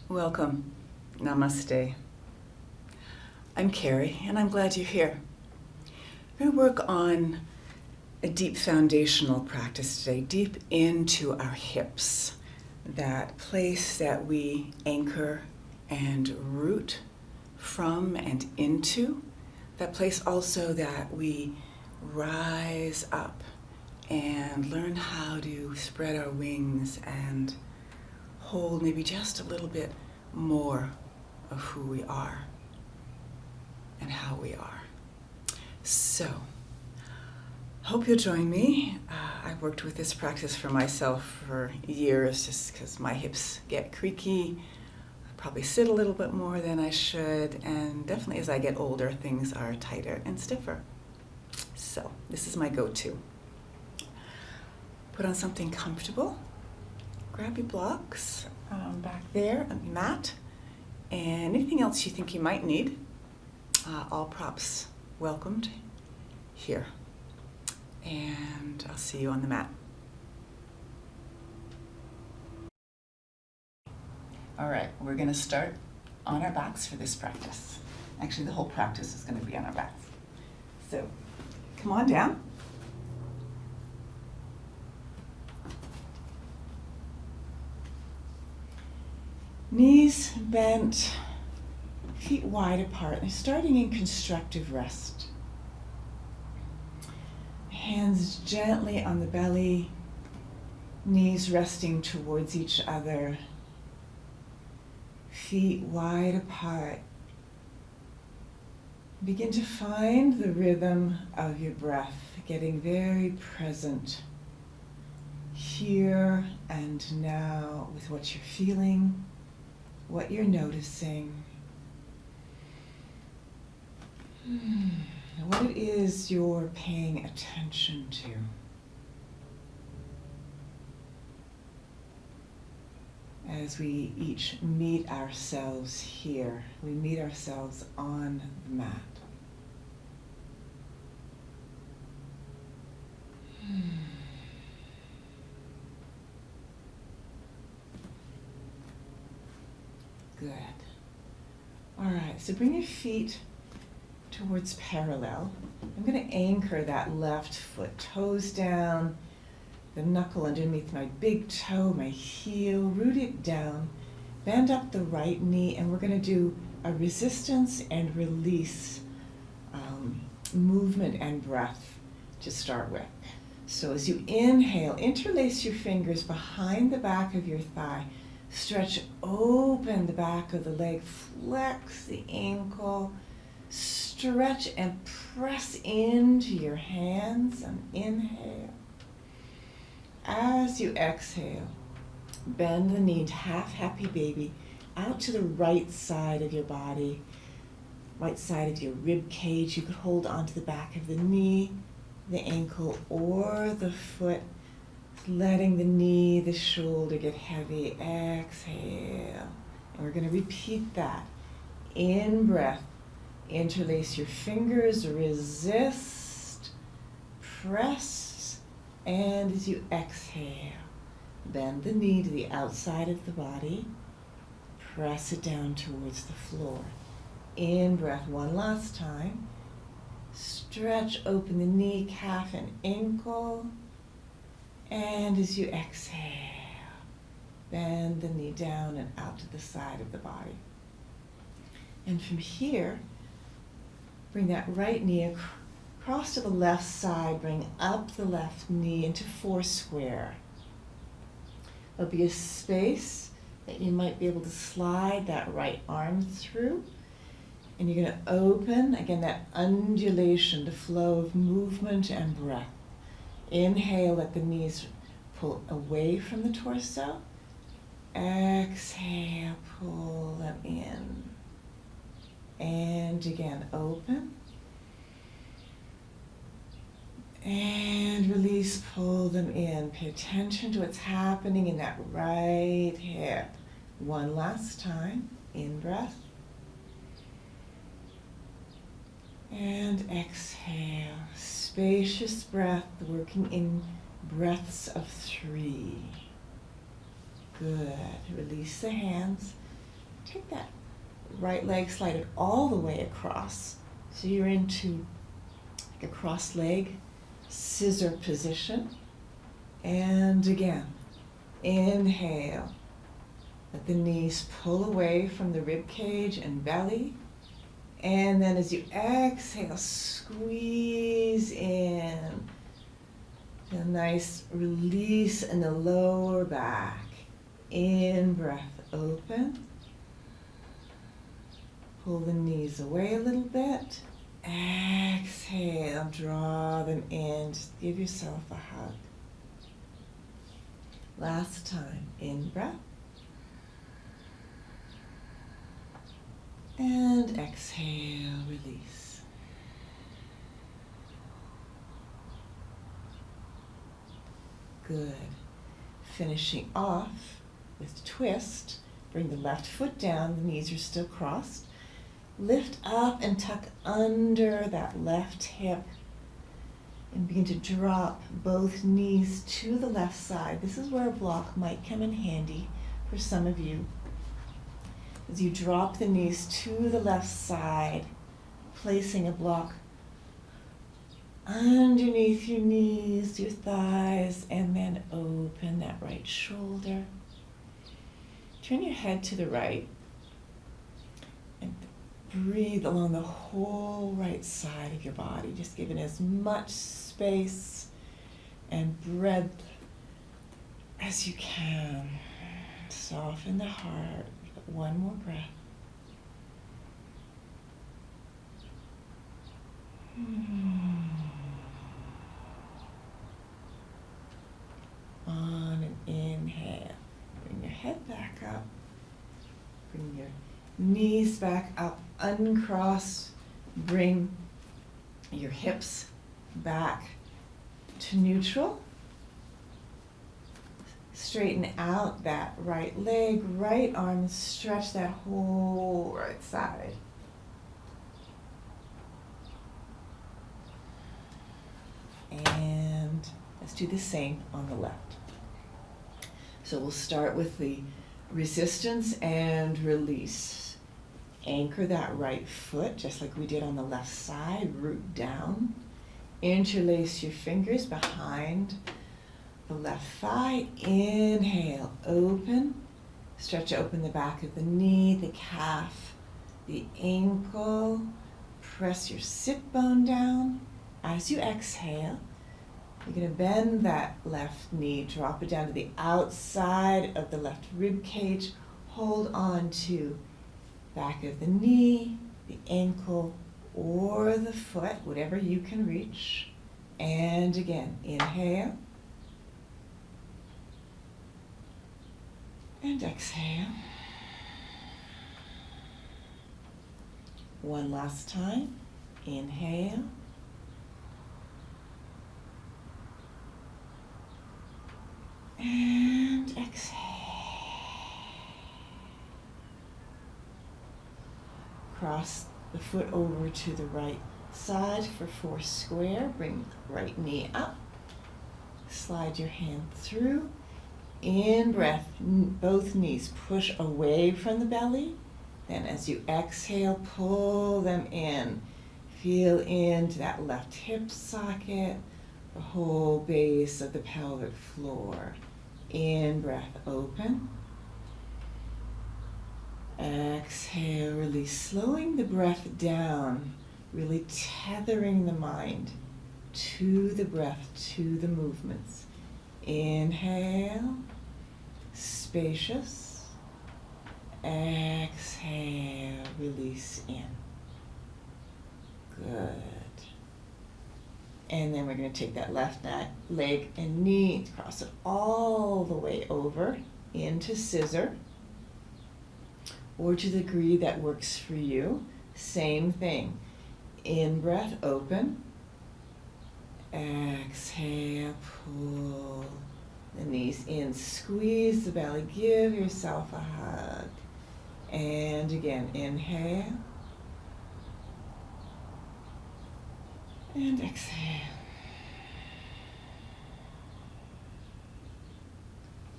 Welcome. Namaste. I'm Carrie, and I'm glad you're here. We're going to work on a deep foundational practice today, deep into our hips, that place that we anchor and root from and into, that place also that we rise up and learn how to spread our wings and hold maybe just a little bit more of who we are and how we are. So, hope you'll join me. I worked with this practice for myself for years just because my hips get creaky. I probably sit a little bit more than I should, and definitely as I get older, things are tighter and stiffer. So, this is my go-to. Put on something comfortable. Grab your blocks back there, a mat, and anything else you think you might need. All props welcomed here. And I'll see you on the mat. All right, we're going to start on our backs for this practice. Actually, the whole practice is going to be on our backs. So, come on down. Knees bent, feet wide apart. They're starting in constructive rest. Hands gently on the belly, knees resting towards each other, feet wide apart. Begin to find the rhythm of your breath, getting very present here and now with what you're feeling, what you're noticing, what it is you're paying attention to. As we each meet ourselves here, we meet ourselves on the mat. Good. All right, so bring your feet towards parallel. I'm going to anchor that left foot, toes down, the knuckle underneath my big toe, my heel, root it down, bend up the right knee, and we're going to do a resistance and release movement and breath to start with. So as you inhale, interlace your fingers behind the back of your thigh. Stretch open the back of the leg, flex the ankle, stretch and press into your hands and inhale. As you exhale, bend the knee to half happy baby out to the right side of your body, right side of your rib cage. You could hold onto the back of the knee, the ankle, or the foot. Letting the knee, the shoulder get heavy. Exhale. And we're going to repeat that. In breath, interlace your fingers, resist, press, and as you exhale, bend the knee to the outside of the body, press it down towards the floor. In breath, one last time. Stretch open the knee, calf, and ankle. And as you exhale, bend the knee down and out to the side of the body. And from here, bring that right knee across to the left side, bring up the left knee into four square. There'll be a space that you might be able to slide that right arm through. And you're going to open, again, that undulation, the flow of movement and breath. Inhale, let the knees pull away from the torso. Exhale, pull them in. And again, open. And release, pull them in. Pay attention to what's happening in that right hip. One last time, in breath. And exhale, spacious breath, working in breaths of 3. Good. Release the hands. Take that right leg, slide it all the way across. So you're into like a cross leg, scissor position. And again, inhale. Let the knees pull away from the rib cage and belly. And then as you exhale, squeeze in. A nice release in the lower back. In breath, open. Pull the knees away a little bit. Exhale, draw them in. Just give yourself a hug. Last time, in breath. And exhale, release. Good. Finishing off with twist. Bring the left foot down, the knees are still crossed. Lift up and tuck under that left hip. And begin to drop both knees to the left side. This is where a block might come in handy for some of you. As you drop the knees to the left side, placing a block underneath your knees, your thighs, and then open that right shoulder. Turn your head to the right and breathe along the whole right side of your body, just giving as much space and breadth as you can. Soften the heart. One more breath. On an inhale, bring your head back up. Bring your knees back up, uncross. Bring your hips back to neutral. Straighten out that right leg, right arm, stretch that whole right side. And let's do the same on the left. So we'll start with the resistance and release. Anchor that right foot, just like we did on the left side, root down. Interlace your fingers behind the left thigh. Inhale, open. Stretch open the back of the knee, the calf, the ankle. Press your sit bone down. As you exhale, you're going to bend that left knee, drop it down to the outside of the left rib cage. Hold on to back of the knee, the ankle, or the foot, whatever you can reach. And again, inhale. And exhale. One last time. Inhale. And exhale. Cross the foot over to the right side for 4 square. Bring right knee up. Slide your hand through. In breath, both knees push away from the belly. Then as you exhale, pull them in. Feel into that left hip socket, the whole base of the pelvic floor. In breath, open. Exhale, release, slowing the breath down, really tethering the mind to the breath, to the movements. Inhale, spacious. Exhale, release in. Good. And then we're going to take that left leg and knee, cross it all the way over into scissor, or to the degree that works for you. Same thing. In breath, open. Exhale, pull the knees in, squeeze the belly, give yourself a hug. And again, inhale. And exhale.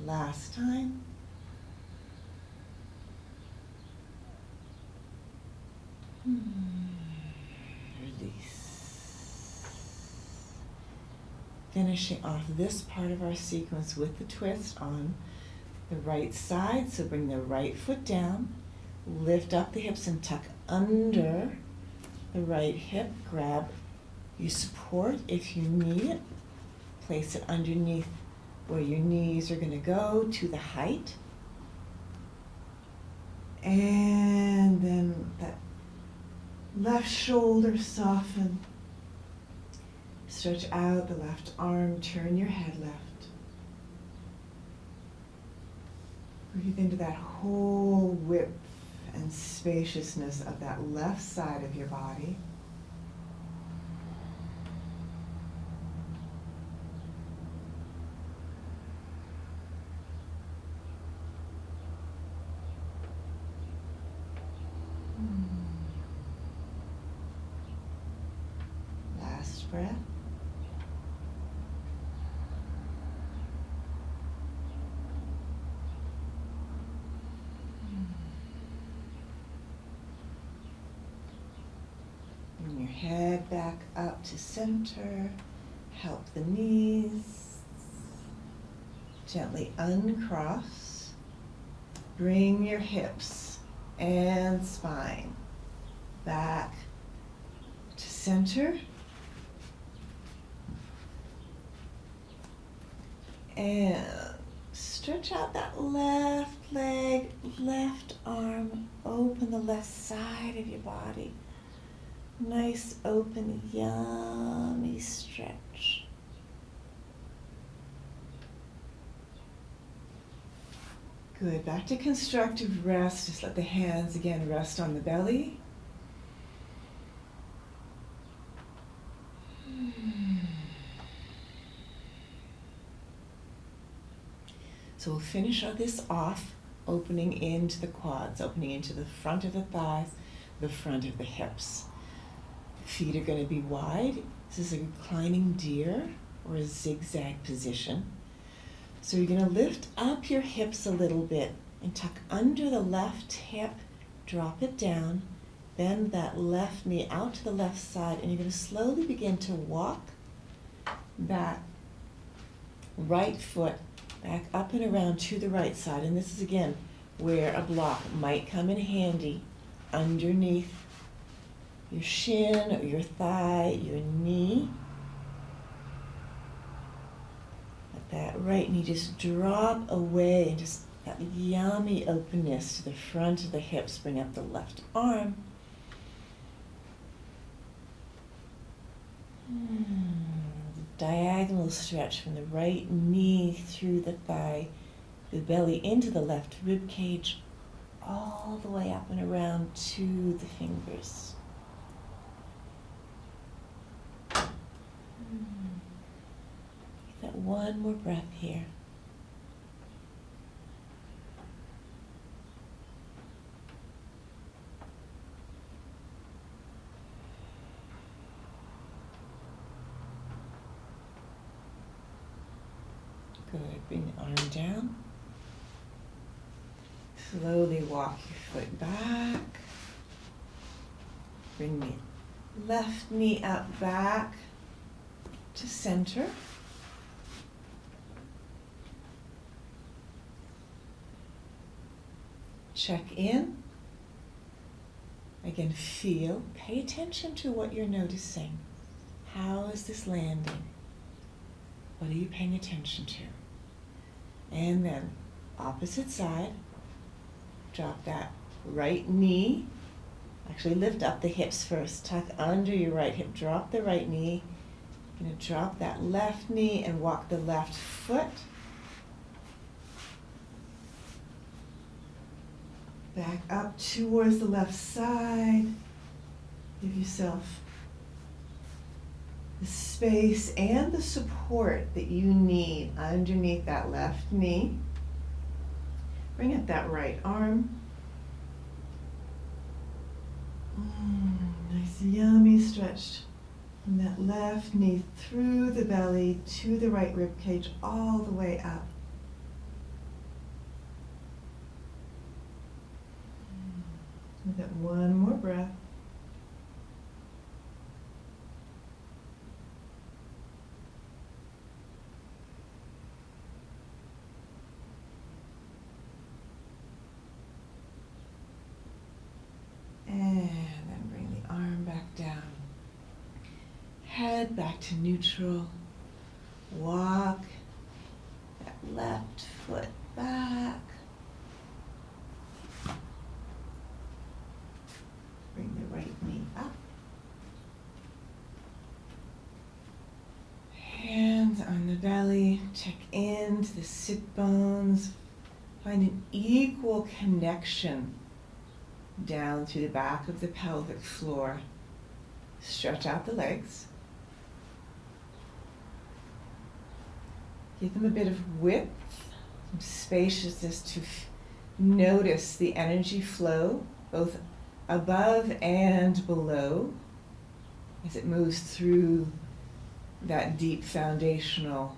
Last time. finishing off this part of our sequence with the twist on the right side. So bring the right foot down, lift up the hips and tuck under the right hip. Grab your support if you need it. Place it underneath where your knees are going to go to the height. And then that left shoulder soften. Stretch out the left arm, turn your head left. Breathe into that whole width and spaciousness of that left side of your body. Last breath. Bring your head back up to center. Help the knees. Gently uncross. Bring your hips and spine back to center. And stretch out that left leg, left arm. Open the left side of your body. Nice, open, yummy stretch. Good. Back to constructive rest. Just let the hands again rest on the belly. So we'll finish this off, opening into the quads, opening into the front of the thighs, the front of the hips. Feet are going to be wide. This is a reclining deer or a zigzag position. So you're going to lift up your hips a little bit and tuck under the left hip, drop it down, bend that left knee out to the left side, and you're going to slowly begin to walk that right foot back up and around to the right side. And this is again where a block might come in handy underneath your shin or your thigh, your knee. Let that right knee just drop away and just that yummy openness to the front of the hips. Bring up the left arm. Diagonal stretch from the right knee through the thigh, the belly into the left rib cage, all the way up and around to the fingers. Take that one more breath here. Good. Bring the arm down. Slowly walk your foot back. Bring the left knee up back to center. Check in. Again, feel. Pay attention to what you're noticing. How is this landing? What are you paying attention to? And then opposite side, drop that right knee. Actually lift up the hips first. Tuck under your right hip. Drop the right knee. You're going to drop that left knee and walk the left foot back up towards the left side. Give yourself the space and the support that you need underneath that left knee. Bring up that right arm. Nice, yummy stretch from that left knee through the belly to the right rib cage, all the way up. With that one more breath. foot back to neutral. Walk that left foot back. Bring the right knee up. Hands on the belly, check into the sit bones. Find an equal connection down through the back of the pelvic floor. Stretch out the legs. Give them a bit of width, some spaciousness to notice the energy flow, both above and below, as it moves through that deep foundational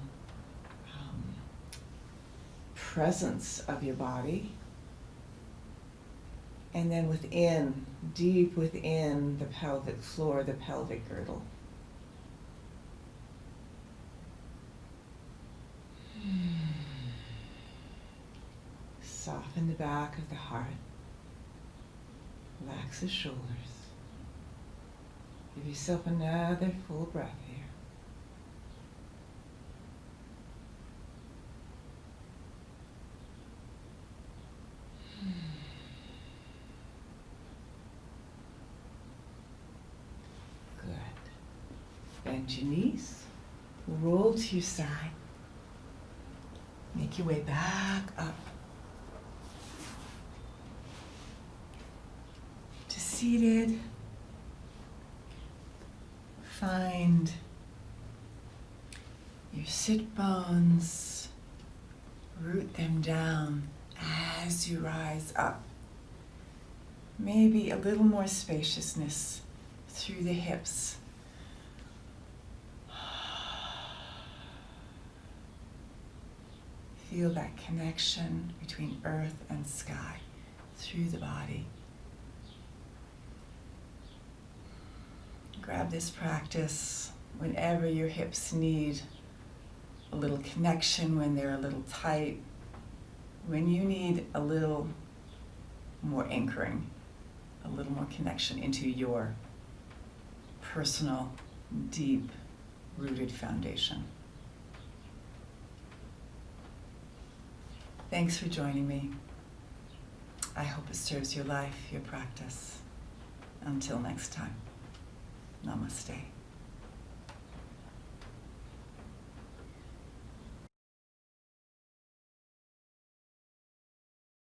presence of your body. And then within, deep within the pelvic floor, the pelvic girdle. Soften the back of the heart. Relax the shoulders. Give yourself another full breath here. Good. Bend your knees. Roll to your side. Make your way back up to seated. Find your sit bones. Root them down as you rise up. Maybe a little more spaciousness through the hips. Feel that connection between earth and sky through the body. Grab this practice whenever your hips need a little connection, when they're a little tight, when you need a little more anchoring, a little more connection into your personal, deep, rooted foundation. Thanks for joining me. I hope it serves your life, your practice. Until next time, namaste.